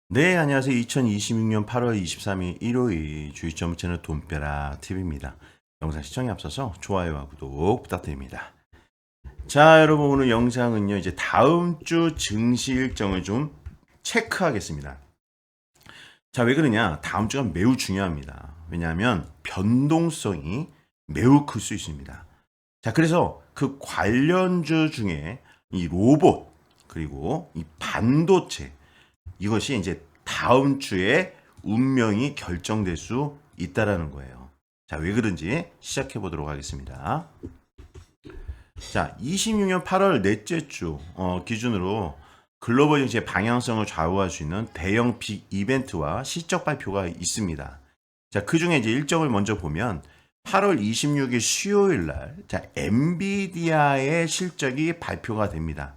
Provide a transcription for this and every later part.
네, 안녕하세요. 2026년 8월 23일 일요일 주의점 채널 돈벼라 TV입니다. 영상 시청에 앞서서 좋아요와 구독 부탁드립니다. 자, 여러분 오늘 영상은요, 이제 다음 주 증시 일정을 좀 체크하겠습니다. 자, 왜 그러냐? 다음 주가 매우 중요합니다. 왜냐하면 변동성이 매우 클 수 있습니다. 자, 그래서 그 관련주 중에 이 로봇, 그리고 이 반도체, 이것이 이제 다음 주에 운명이 결정될 수 있다라는 거예요. 자, 왜 그런지 시작해 보도록 하겠습니다. 자, 26년 8월 넷째 주 기준으로 글로벌 증시의 방향성을 좌우할 수 있는 대형 빅 이벤트와 실적 발표가 있습니다. 자, 그 중에 이제 일정을 먼저 보면 8월 26일 수요일 날, 자, 엔비디아의 실적이 발표가 됩니다.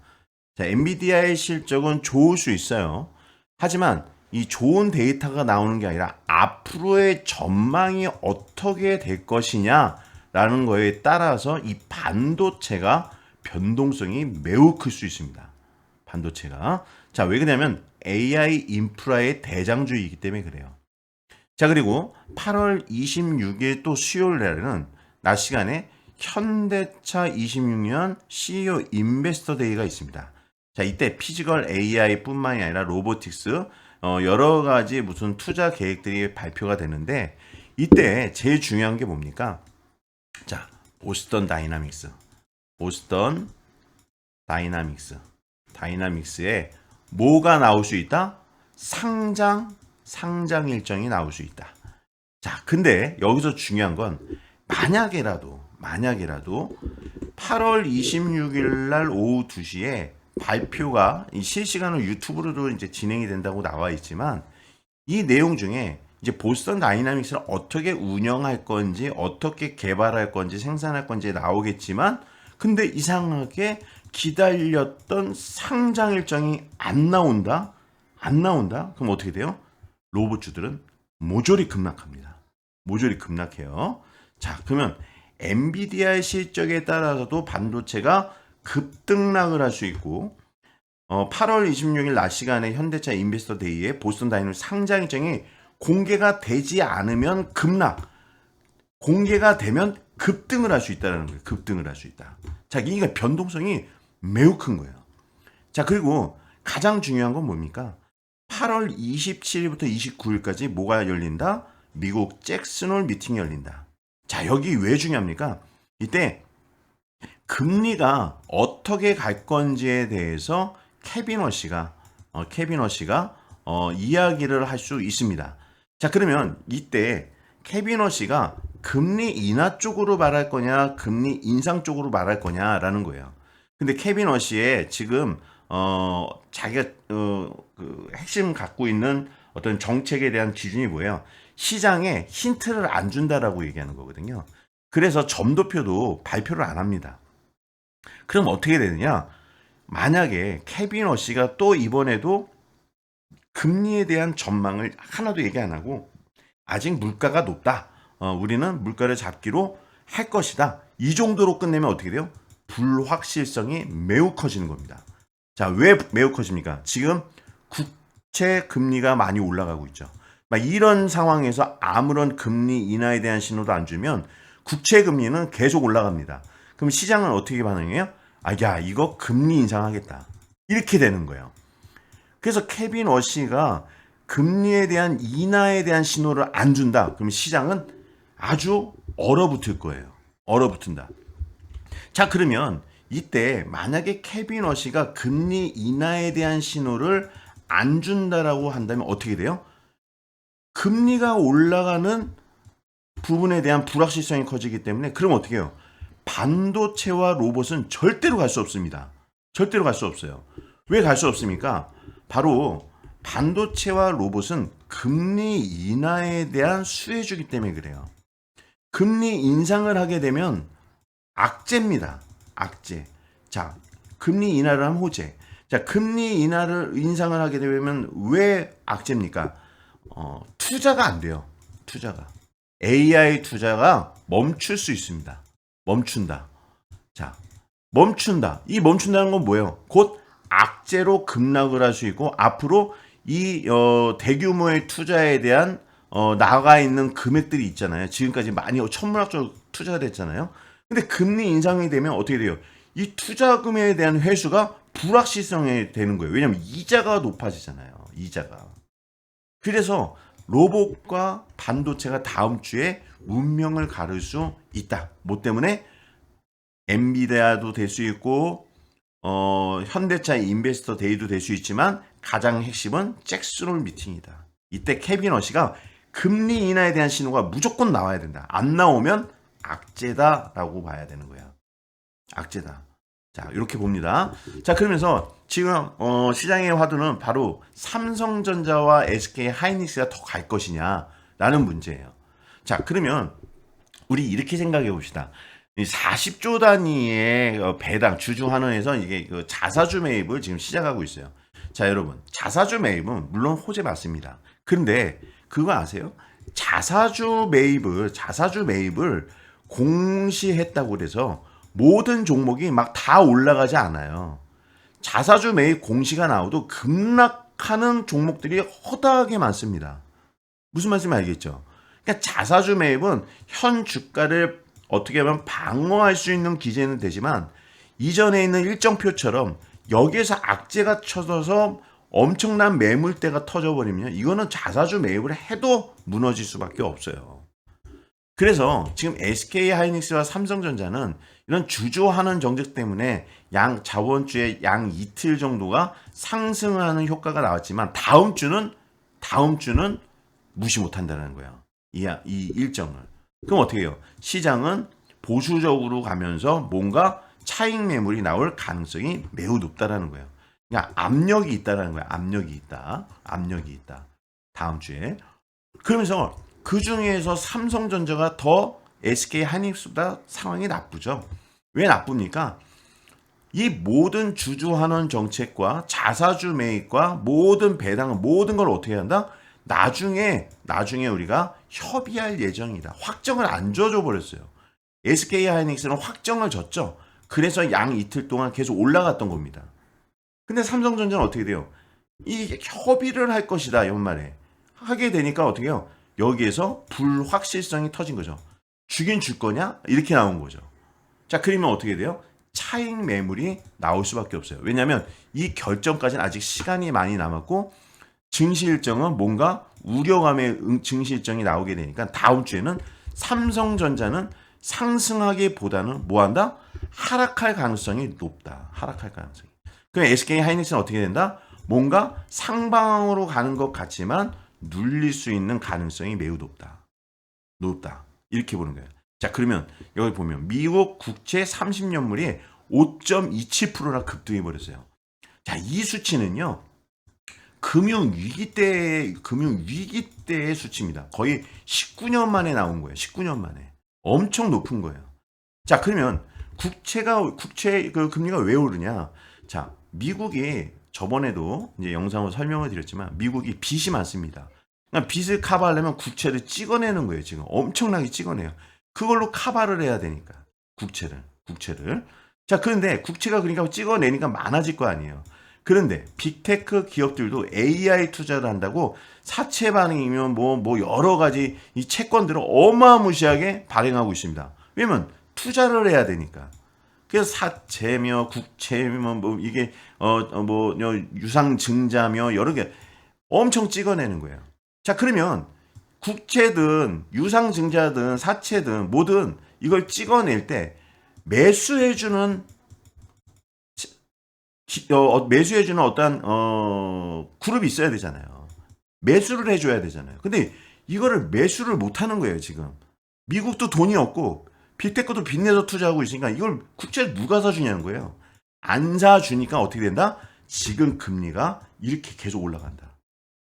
자, 엔비디아의 실적은 좋을 수 있어요. 하지만 이 좋은 데이터가 나오는 게 아니라 앞으로의 전망이 어떻게 될 것이냐라는 거에 따라서 이 반도체가 변동성이 매우 클 수 있습니다. 반도체가. 자, 왜 그러냐면 AI 인프라의 대장주이기 때문에 그래요. 자, 그리고 8월 26일 또 수요일 날에는 낮 시간에 현대차 26년 CEO 인베스터 데이가 있습니다. 자, 이때 피지컬 AI뿐만이 아니라 로보틱스 여러 가지 무슨 투자 계획들이 발표가 되는데 이때 제일 중요한 게 뭡니까? 자, 보스턴 다이나믹스. 보스턴 다이나믹스에 뭐가 나올 수 있다? 상장 일정이 나올 수 있다. 자, 근데 여기서 중요한 건 만약에라도 8월 26일 날 오후 2시에 발표가 실시간으로 유튜브로도 이제 진행이 된다고 나와 있지만 이 내용 중에 이제 보스턴 다이나믹스를 어떻게 운영할 건지 어떻게 개발할 건지 생산할 건지 나오겠지만 근데 이상하게 기다렸던 상장 일정이 안 나온다? 그럼 어떻게 돼요? 로봇주들은 모조리 급락합니다. 모조리 급락해요. 자, 그러면 엔비디아의 실적에 따라서도 반도체가 급등락을 할 수 있고 8월 26일 낮 시간에 현대차 인베스터 데이에 보스턴 다이너믹스 상장 일정이 공개가 되지 않으면 급락, 공개가 되면 급등을 할 수 있다는 거예요. 급등을 할 수 있다. 자, 이게 변동성이 매우 큰 거예요. 자, 그리고 가장 중요한 건 뭡니까? 8월 27일부터 29일까지 뭐가 열린다? 미국 잭슨홀 미팅이 열린다. 자, 여기 왜 중요합니까? 이때 금리가 어떻게 갈 건지에 대해서 케빈 워시가 이야기를 할 수 있습니다. 자, 그러면 이때 케빈 워시가 금리 인하 쪽으로 말할 거냐, 금리 인상 쪽으로 말할 거냐라는 거예요. 근데 케빈 워시의 지금 자기가 그 핵심 갖고 있는 어떤 정책에 대한 기준이 뭐예요? 시장에 힌트를 안 준다라고 얘기하는 거거든요. 그래서 점도표도 발표를 안 합니다. 그럼 어떻게 되느냐? 만약에 케빈 워시가 또 이번에도 금리에 대한 전망을 하나도 얘기 안 하고 아직 물가가 높다. 우리는 물가를 잡기로 할 것이다. 이 정도로 끝내면 어떻게 돼요? 불확실성이 매우 커지는 겁니다. 자, 왜 매우 커집니까? 지금 국채 금리가 많이 올라가고 있죠. 이런 상황에서 아무런 금리 인하에 대한 신호도 안 주면 국채 금리는 계속 올라갑니다. 그럼 시장은 어떻게 반응해요? 아, 야, 이거 금리 인상하겠다. 이렇게 되는 거예요. 그래서 케빈 워시가 금리에 대한 인하에 대한 신호를 안 준다. 그럼 시장은 아주 얼어붙을 거예요. 얼어붙은다. 자, 그러면 이때 만약에 케빈 워시가 금리 인하에 대한 신호를 안 준다라고 한다면 어떻게 돼요? 금리가 올라가는 부분에 대한 불확실성이 커지기 때문에 그럼 어떻게 해요? 반도체와 로봇은 절대로 갈 수 없습니다. 절대로 갈 수 없어요. 왜 갈 수 없습니까? 바로 반도체와 로봇은 금리 인하에 대한 수혜주기 때문에 그래요. 금리 인상을 하게 되면 악재입니다. 악재. 자, 금리 인하를 하면 호재. 자, 금리 인상을 하게 되면 왜 악재입니까? 투자가 안 돼요. 투자가. AI 투자가 멈출 수 있습니다. 멈춘다. 자, 멈춘다. 이 멈춘다는 건 뭐예요? 곧 악재로 급락을 할 수 있고 앞으로 이 대규모의 투자에 대한 나가 있는 금액들이 있잖아요. 지금까지 많이 천문학적으로 투자가 됐잖아요. 근데 금리 인상이 되면 어떻게 돼요? 이 투자금에 대한 회수가 불확실성이 되는 거예요. 왜냐하면 이자가 높아지잖아요. 이자가. 그래서 로봇과 반도체가 다음 주에 운명을 가를 수 있다. 뭐 때문에? 엔비디아도 될 수 있고 현대차 인베스터 데이도 될 수 있지만 가장 핵심은 잭슨홀 미팅이다. 이때 케빈 어시가 금리 인하에 대한 신호가 무조건 나와야 된다. 안 나오면 악재다라고 봐야 되는 거야. 악재다. 자, 이렇게 봅니다. 자, 그러면서 지금 시장의 화두는 바로 삼성전자와 SK 하이닉스가 더 갈 것이냐라는 문제예요. 자, 그러면 우리 이렇게 생각해 봅시다. 40조 단위의 배당 주주 환원에서 이게 그 자사주 매입을 지금 시작하고 있어요. 자, 여러분, 자사주 매입은 물론 호재 맞습니다. 그런데 그거 아세요? 자사주 매입을 공시했다고 그래서 모든 종목이 막 다 올라가지 않아요. 자사주 매입 공시가 나와도 급락하는 종목들이 허다하게 많습니다. 무슨 말씀인지 알겠죠? 그러니까 자사주 매입은 현 주가를 어떻게 하면 방어할 수 있는 기제는 되지만 이전에 있는 일정표처럼 여기에서 악재가 쳐져서 엄청난 매물대가 터져버리면 이거는 자사주 매입을 해도 무너질 수밖에 없어요. 그래서 지금 SK 하이닉스와 삼성전자는 이런 주저하는 정책 때문에 저번 주에 양 이틀 정도가 상승하는 효과가 나왔지만 다음 주는 무시 못한다는 거예요. 이 일정을. 그럼 어떻게 해요? 시장은 보수적으로 가면서 뭔가 차익 매물이 나올 가능성이 매우 높다라는 거예요. 그러니까 압력이 있다라는 거예요. 압력이 있다. 다음 주에. 그러면서 그 중에서 삼성전자가 더 SK 하이닉스보다 상황이 나쁘죠. 왜 나쁩니까? 이 모든 주주환원 정책과 자사주 매입과 모든 배당, 모든 걸 어떻게 한다? 나중에 우리가 협의할 예정이다. 확정을 안 줘줘 버렸어요. SK 하이닉스는 확정을 줬죠. 그래서 양 이틀 동안 계속 올라갔던 겁니다. 근데 삼성전자는 어떻게 돼요? 이 협의를 할 것이다 연말에 하게 되니까 어떻게 해요? 여기에서 불확실성이 터진 거죠. 주긴 줄 거냐? 이렇게 나온 거죠. 자, 그러면 어떻게 돼요? 차익 매물이 나올 수밖에 없어요. 왜냐하면 이 결정까지는 아직 시간이 많이 남았고 증시 일정은 뭔가 우려감의 증시 일정이 나오게 되니까 다음 주에는 삼성전자는 상승하기보다는 뭐한다? 하락할 가능성이 높다. 하락할 가능성이. 그럼 SK 하이닉스는 어떻게 된다? 뭔가 상방으로 가는 것 같지만 눌릴 수 있는 가능성이 매우 높다. 이렇게 보는 거예요. 자, 그러면 여기 보면 미국 국채 30년물이 5.27%나 급등해 버렸어요. 자, 이 수치는요. 금융위기 때의 수치입니다. 거의 19년 만에 나온 거예요. 19년 만에. 엄청 높은 거예요. 자, 그러면 국채 그 금리가 왜 오르냐? 자, 미국이 저번에도 이제 영상으로 설명을 드렸지만 미국이 빚이 많습니다. 그러니까 빚을 커버하려면 국채를 찍어내는 거예요. 지금 엄청나게 찍어내요. 그걸로 커버를 해야 되니까 국채를. 자, 그런데 국채가 그러니까 찍어내니까 많아질 거 아니에요. 그런데 빅테크 기업들도 AI 투자를 한다고 사채 반응이면 뭐 여러 가지 이 채권들을 어마무시하게 발행하고 있습니다. 왜냐면 투자를 해야 되니까. 그래서 사채며 국채며 뭐 이게 유상증자며 여러 개 엄청 찍어내는 거예요. 자, 그러면 국채든 유상증자든 사채든 뭐든 이걸 찍어낼 때 매수해주는 어떠한 그룹이 있어야 되잖아요. 매수를 해줘야 되잖아요. 근데 이거를 매수를 못하는 거예요. 지금 미국도 돈이 없고 빅테크도 빚내서 투자하고 있으니까 이걸 국채를 누가 사주냐는 거예요. 안 사주니까 어떻게 된다? 지금 금리가 이렇게 계속 올라간다.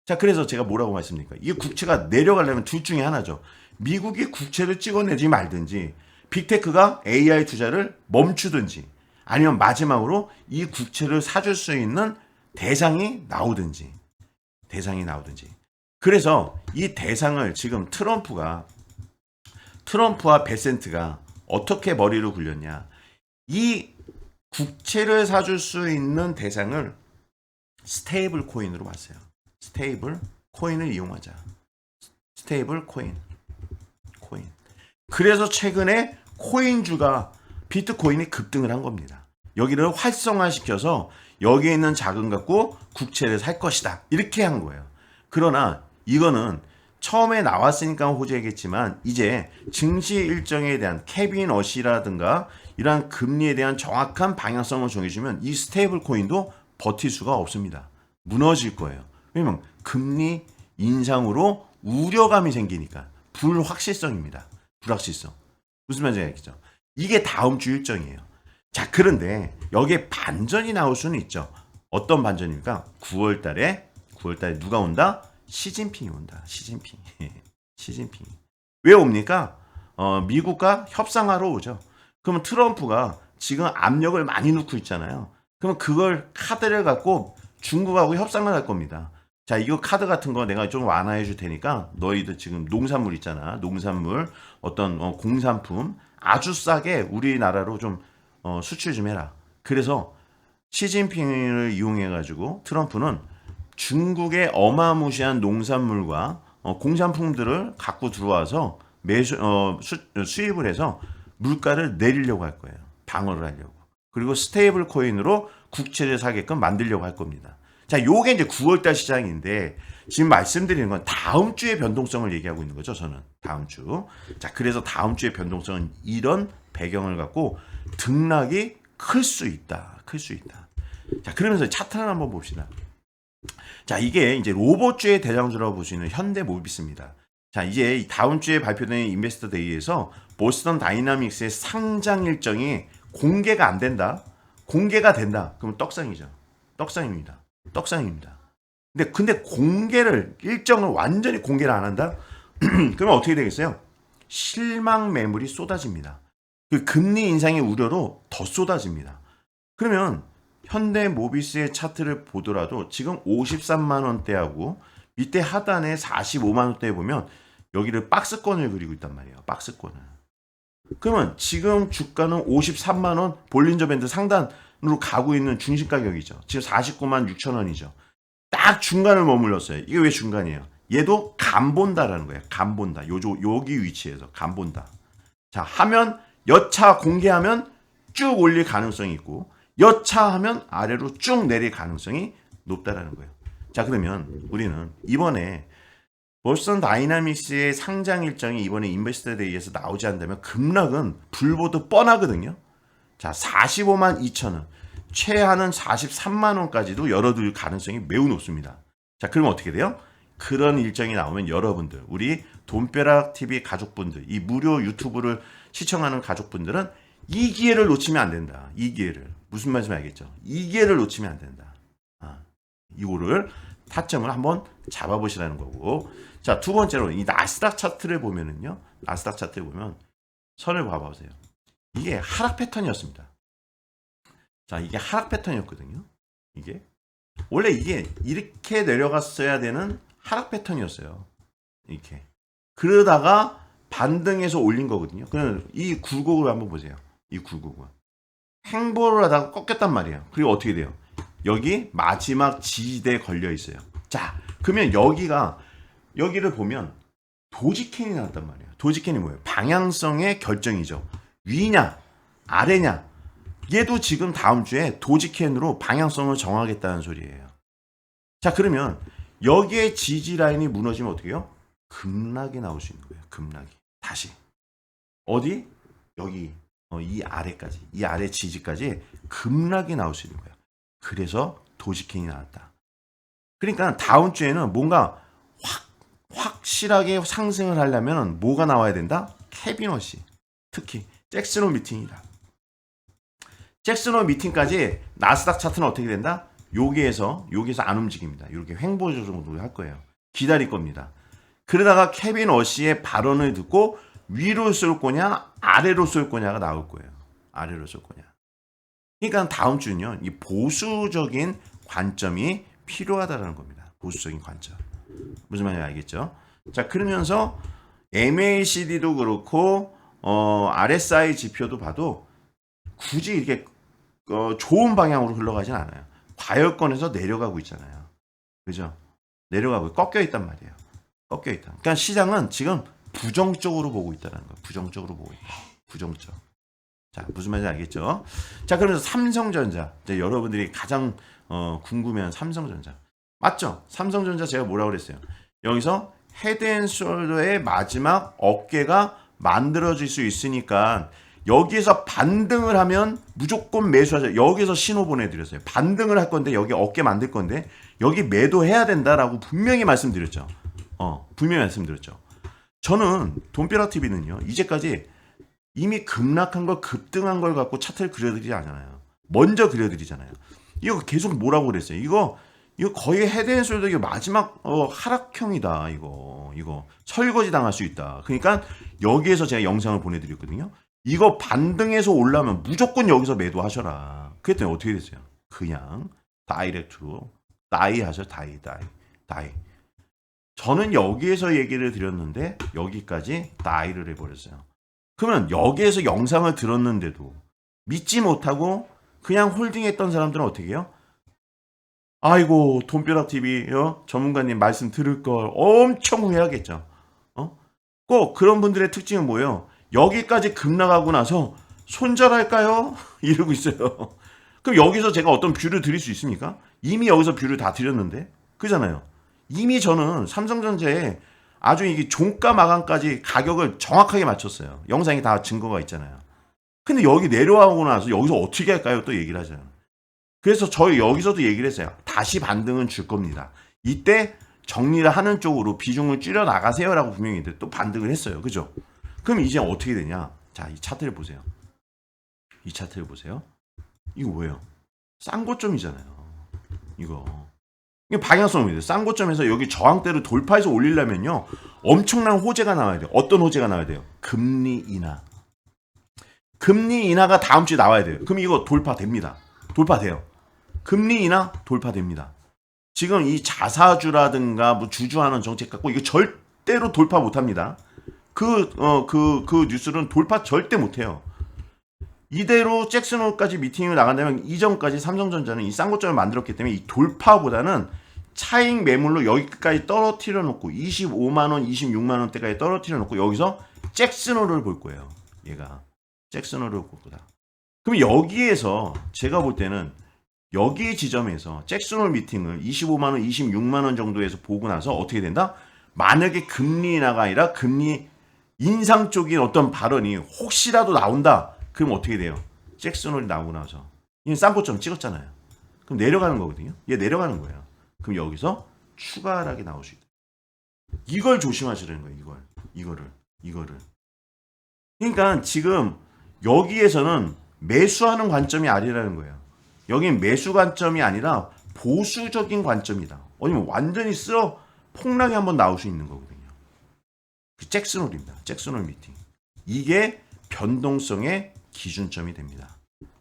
자, 그래서 제가 뭐라고 말씀드립니까? 이 국채가 내려가려면 둘 중에 하나죠. 미국이 국채를 찍어내지 말든지 빅테크가 AI 투자를 멈추든지 아니면 마지막으로 이 국채를 사줄 수 있는 대상이 나오든지. 그래서 이 대상을 지금 트럼프와 베센트가 어떻게 머리를 굴렸냐. 이 국채를 사줄 수 있는 대상을 스테이블 코인으로 봤어요. 스테이블 코인을 이용하자. 스테이블 코인. 그래서 최근에 코인주가 비트코인이 급등을 한 겁니다. 여기를 활성화시켜서 여기에 있는 자금 갖고 국채를 살 것이다. 이렇게 한 거예요. 그러나 이거는 처음에 나왔으니까 호재겠지만 이제 증시 일정에 대한 케빈 어시라든가 이러한 금리에 대한 정확한 방향성을 정해주면 이 스테이블 코인도 버틸 수가 없습니다. 무너질 거예요. 왜냐면 금리 인상으로 우려감이 생기니까 불확실성입니다. 불확실성. 무슨 말인지 알겠죠? 이게 다음 주 일정이에요. 자, 그런데 여기에 반전이 나올 수는 있죠. 어떤 반전입니까? 9월 달에 누가 온다? 시진핑이 온다. 시진핑. 왜 옵니까? 미국과 협상하러 오죠. 그러면 트럼프가 지금 압력을 많이 넣고 있잖아요. 그러면 그걸 카드를 갖고 중국하고 협상을 할 겁니다. 자, 이거 카드 같은 거 내가 좀 완화해 줄 테니까 너희들 지금 농산물 있잖아. 농산물 어떤 공산품 아주 싸게 우리나라로 좀 수출 좀 해라. 그래서 시진핑을 이용해 가지고 트럼프는 중국의 어마무시한 농산물과 공산품들을 갖고 들어와서 수입을 해서 물가를 내리려고 할 거예요. 방어를 하려고. 그리고 스테이블 코인으로 국채를 사게끔 만들려고 할 겁니다. 자, 요게 이제 9월달 시장인데 지금 말씀드리는 건 다음 주의 변동성을 얘기하고 있는 거죠. 저는 다음 주. 자, 그래서 다음 주의 변동성은 이런 배경을 갖고 등락이 클 수 있다. 자, 그러면서 차트를 한번 봅시다. 자, 이게 이제 로봇주의 대장주라고 볼 수 있는 현대모비스입니다. 자, 이제 다음 주에 발표된 인베스터 데이에서 보스턴 다이나믹스의 상장 일정이 공개가 안 된다. 공개가 된다. 그러면 떡상입니다. 근데 공개를 일정을 완전히 공개를 안 한다? 그러면 어떻게 되겠어요? 실망 매물이 쏟아집니다. 그 금리 인상의 우려로 더 쏟아집니다. 그러면 현대모비스의 차트를 보더라도 지금 53만 원대하고 밑에 하단에 45만 원대에 보면 여기를 박스권을 그리고 있단 말이에요. 박스권을. 그러면 지금 주가는 53만 원 볼린저 밴드 상단으로 가고 있는 중심 가격이죠. 지금 49만 6천 원이죠. 딱 중간을 머물렀어요. 이게 왜 중간이에요? 얘도 간 본다라는 거예요. 간 본다. 여기 위치에서 간 본다. 자, 하면 여차 공개하면 쭉 올릴 가능성이 있고 여차하면 아래로 쭉 내릴 가능성이 높다라는 거예요. 자, 그러면 우리는 이번에 보스턴 다이나믹스의 상장 일정이 이번에 인베스터 데이에서 나오지 않는다면 급락은 불보듯 뻔하거든요. 자, 45만 2천 원, 최하는 43만 원까지도 열어둘 가능성이 매우 높습니다. 자, 그러면 어떻게 돼요? 그런 일정이 나오면 여러분들, 우리 돈벼락 TV 가족분들, 이 무료 유튜브를 시청하는 가족분들은 이 기회를 놓치면 안 된다. 이 기회를. 무슨 말인지 알겠죠? 이 기회를 놓치면 안 된다. 이거를 타점을 한번 잡아보시라는 거고. 자, 두 번째로 이 나스닥 차트를 보면은요. 나스닥 차트를 보면 선을 봐보세요. 이게 하락 패턴이었습니다. 자, 이게 하락 패턴이었거든요. 이게 원래 이게 이렇게 내려갔어야 되는 하락 패턴이었어요. 이렇게. 그러다가 반등해서 올린 거거든요. 그럼 이 굴곡을 한번 보세요. 이 굴곡을. 행보를 하다가 꺾였단 말이에요. 그리고 어떻게 돼요? 여기 마지막 지지대에 걸려 있어요. 자, 그러면 여기를 보면 도지캔이 나왔단 말이에요. 도지캔이 뭐예요? 방향성의 결정이죠. 위냐, 아래냐. 얘도 지금 다음 주에 도지캔으로 방향성을 정하겠다는 소리예요. 자, 그러면 여기에 지지 라인이 무너지면 어떻게 해요? 급락이 나올 수 있는 거예요. 급락이. 다시. 어디? 여기. 이 아래까지. 이 아래 지지까지 급락이 나올 수 있는 거예요. 그래서 도지캔이 나왔다. 그러니까 다음 주에는 뭔가 확실하게 상승을 하려면 뭐가 나와야 된다? 케빈 어시. 특히 잭슨홀 미팅이다. 잭슨홀 미팅까지 나스닥 차트는 어떻게 된다? 여기에서 안 움직입니다. 이렇게 횡보 조정도 할 거예요. 기다릴 겁니다. 그러다가 케빈 어시의 발언을 듣고 위로 쏠 거냐 아래로 쏠 거냐가 나올 거예요. 아래로 쏠 거냐. 그러니까 다음 주는요. 이 보수적인 관점이 필요하다는 겁니다. 보수적인 관점. 무슨 말인지 알겠죠? 자, 그러면서 MACD도 그렇고 RSI 지표도 봐도 굳이 이렇게 좋은 방향으로 흘러가진 않아요. 과열권에서 내려가고 있잖아요. 그죠? 내려가고 꺾여 있단 말이에요. 꺾여 있다. 그러니까 시장은 지금 부정적으로 보고 있다는 거예요. 부정적으로 보고 있다. 부정적. 자, 무슨 말인지 알겠죠? 자, 그러면서 삼성전자. 이제 여러분들이 가장 궁금해하는 삼성전자. 맞죠? 삼성전자 제가 뭐라고 그랬어요? 여기서 헤드앤숄더의 마지막 어깨가 만들어질 수 있으니까 여기에서 반등을 하면 무조건 매수하자. 여기서 신호 보내드렸어요. 반등을 할 건데 여기 어깨 만들 건데 여기 매도해야 된다라고 분명히 말씀드렸죠. 분명히 말씀드렸죠. 저는 돈벼락TV는요. 이제까지 이미 급락한 걸 급등한 걸 갖고 차트를 그려드리지 않아요. 먼저 그려드리잖아요. 이거 계속 뭐라고 그랬어요. 이거 거의 헤드앤숄더 마지막 하락형이다. 이거 설거지 당할 수 있다. 그러니까 여기에서 제가 영상을 보내드렸거든요. 이거 반등해서 올라면 무조건 여기서 매도하셔라. 그랬더니 어떻게 됐어요? 그냥 다이렉트로 다이 하셔. 다이. 저는 여기에서 얘기를 드렸는데 여기까지 다이를 해버렸어요. 그러면 여기에서 영상을 들었는데도 믿지 못하고 그냥 홀딩했던 사람들은 어떻게 해요? 아이고 돈벼락TV 전문가님 말씀 들을 걸 엄청 후회하겠죠. 꼭 그런 분들의 특징은 뭐예요? 여기까지 급락하고 나서 손절할까요? 이러고 있어요. 그럼 여기서 제가 어떤 뷰를 드릴 수 있습니까? 이미 여기서 뷰를 다 드렸는데 그잖아요. 이미 저는 삼성전자에 아주 이게 종가 마감까지 가격을 정확하게 맞췄어요. 영상이 다 증거가 있잖아요. 근데 여기 내려가고 나서 여기서 어떻게 할까요? 또 얘기를 하잖아요. 그래서 저희 여기서도 얘기를 했어요. 다시 반등은 줄 겁니다. 이때 정리를 하는 쪽으로 비중을 줄여 나가세요라고 분명히 했는데 또 반등을 했어요. 그죠? 그럼 이제 어떻게 되냐? 자, 이 차트를 보세요. 이 차트를 보세요. 이거 뭐예요? 싼 고점이잖아요. 이거 방향성입니다. 싼 고점에서 여기 저항대를 돌파해서 올리려면요. 엄청난 호재가 나와야 돼요. 어떤 호재가 나와야 돼요? 금리 인하. 금리 인하가 다음 주에 나와야 돼요. 그럼 이거 돌파됩니다. 돌파돼요. 금리 인하 돌파됩니다. 지금 이 자사주라든가 뭐 주주하는 정책 갖고 이거 절대로 돌파 못합니다. 그 뉴스는 돌파 절대 못해요. 이대로 잭슨홀까지 미팅을 나간다면 이전까지 삼성전자는 이 싼 고점을 만들었기 때문에 이 돌파보다는 차익 매물로 여기까지 떨어뜨려 놓고 25만원, 26만원대까지 떨어뜨려 놓고 여기서 잭슨홀을 볼 거예요. 얘가 잭슨홀을 볼 거다. 그럼 여기에서 제가 볼 때는 여기 지점에서 잭슨홀 미팅을 25만원, 26만원 정도에서 보고 나서 어떻게 된다? 만약에 금리 인하가 아니라 금리 인상 쪽인 어떤 발언이 혹시라도 나온다. 그럼 어떻게 돼요? 잭슨홀이 나오고 나서 얘는 싼 고점 찍었잖아요. 그럼 내려가는 거거든요. 얘 내려가는 거예요. 그럼 여기서 추가 하락이 나올 수 있다. 이걸 조심하시라는 거예요. 이거를. 그러니까 지금 여기에서는 매수하는 관점이 아니라는 거예요. 여긴 매수 관점이 아니라 보수적인 관점이다. 아니면 완전히 쓸어 폭락이 한번 나올 수 있는 거거든요. 그 잭슨홀입니다. 잭슨홀 미팅. 이게 변동성의 기준점이 됩니다.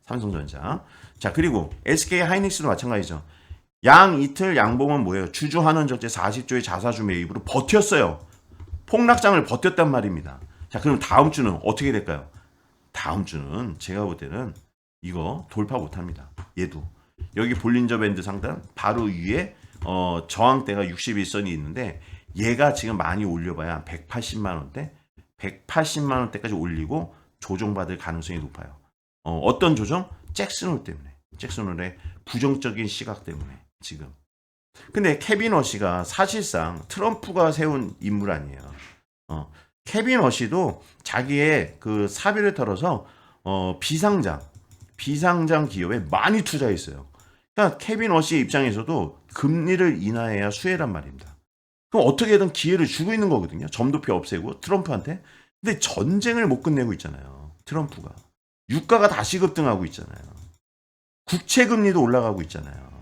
삼성전자. 자, 그리고 SK 하이닉스도 마찬가지죠. 양 이틀 양봉은 뭐예요? 주주 환원 적재 40조의 자사주 매입으로 버텼어요. 폭락장을 버텼단 말입니다. 자, 그럼 다음 주는 어떻게 될까요? 다음 주는 제가 볼 때는 이거 돌파 못합니다. 얘도 여기 볼린저 밴드 상단 바로 위에 저항대가 61선이 있는데 얘가 지금 많이 올려봐야 180만원대 180만원대까지 올리고 조정받을 가능성이 높아요. 어떤 조정? 잭슨홀 때문에. 잭슨홀의 부정적인 시각 때문에 지금. 근데 케빈 어시가 사실상 트럼프가 세운 인물 아니에요. 케빈 어시도 자기의 그 사비를 털어서 비상장 기업에 많이 투자했어요. 그러니까 케빈 어시의 입장에서도 금리를 인하해야 수혜란 말입니다. 그럼 어떻게든 기회를 주고 있는 거거든요. 점도표 없애고 트럼프한테. 근데 전쟁을 못 끝내고 있잖아요. 트럼프가. 유가가 다시 급등하고 있잖아요. 국채금리도 올라가고 있잖아요.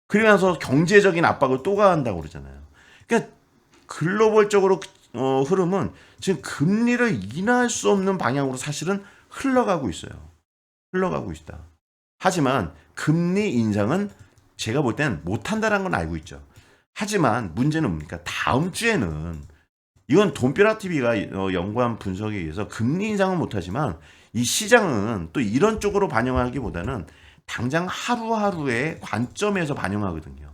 그러면서 경제적인 압박을 또 가한다고 그러잖아요. 그러니까 글로벌적으로 흐름은 지금 금리를 인하할 수 없는 방향으로 사실은 흘러가고 있어요. 흘러가고 있다. 하지만 금리 인상은 제가 볼 때는 못한다는 건 알고 있죠. 하지만 문제는 뭡니까? 다음 주에는 이건 돈벼락TV가 연구한 분석에 의해서 금리 인상은 못하지만 이 시장은 또 이런 쪽으로 반영하기보다는 당장 하루하루의 관점에서 반영하거든요.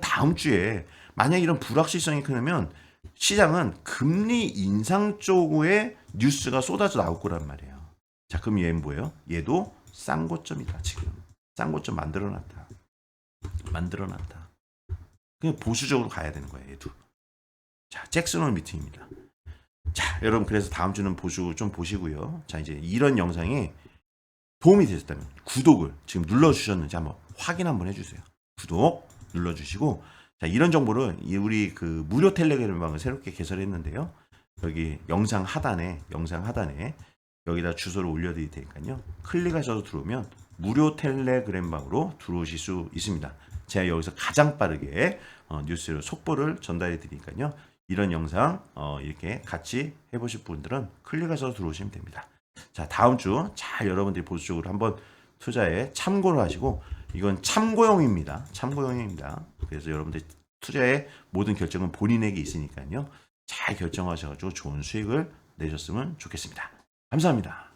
다음 주에 만약 이런 불확실성이 크면 시장은 금리 인상 쪽에 뉴스가 쏟아져 나올 거란 말이에요. 자, 그럼 얘는 뭐예요? 얘도 싼 고점이다. 지금 싼 고점 만들어놨다. 그냥 보수적으로 가야 되는 거예요. 얘도. 자, 잭슨홀 미팅입니다. 자, 여러분, 그래서 다음 주는 보수 좀 보시고요. 자, 이제 이런 영상이 도움이 되셨다면 구독을 지금 눌러주셨는지 한번 확인 한번 해주세요. 구독 눌러주시고, 자, 이런 정보를 우리 그 무료 텔레그램방을 새롭게 개설했는데요. 여기 영상 하단에 여기다 주소를 올려드릴 테니까요. 클릭하셔서 들어오면 무료 텔레그램방으로 들어오실 수 있습니다. 제가 여기서 가장 빠르게 뉴스를 속보를 전달해 드리니까요. 이런 영상 이렇게 같이 해보실 분들은 클릭해서 들어오시면 됩니다. 자, 다음 주 잘 여러분들이 보수적으로 한번 투자에 참고를 하시고, 이건 참고용입니다. 그래서 여러분들 투자의 모든 결정은 본인에게 있으니까요. 잘 결정하셔가지고 좋은 수익을 내셨으면 좋겠습니다. 감사합니다.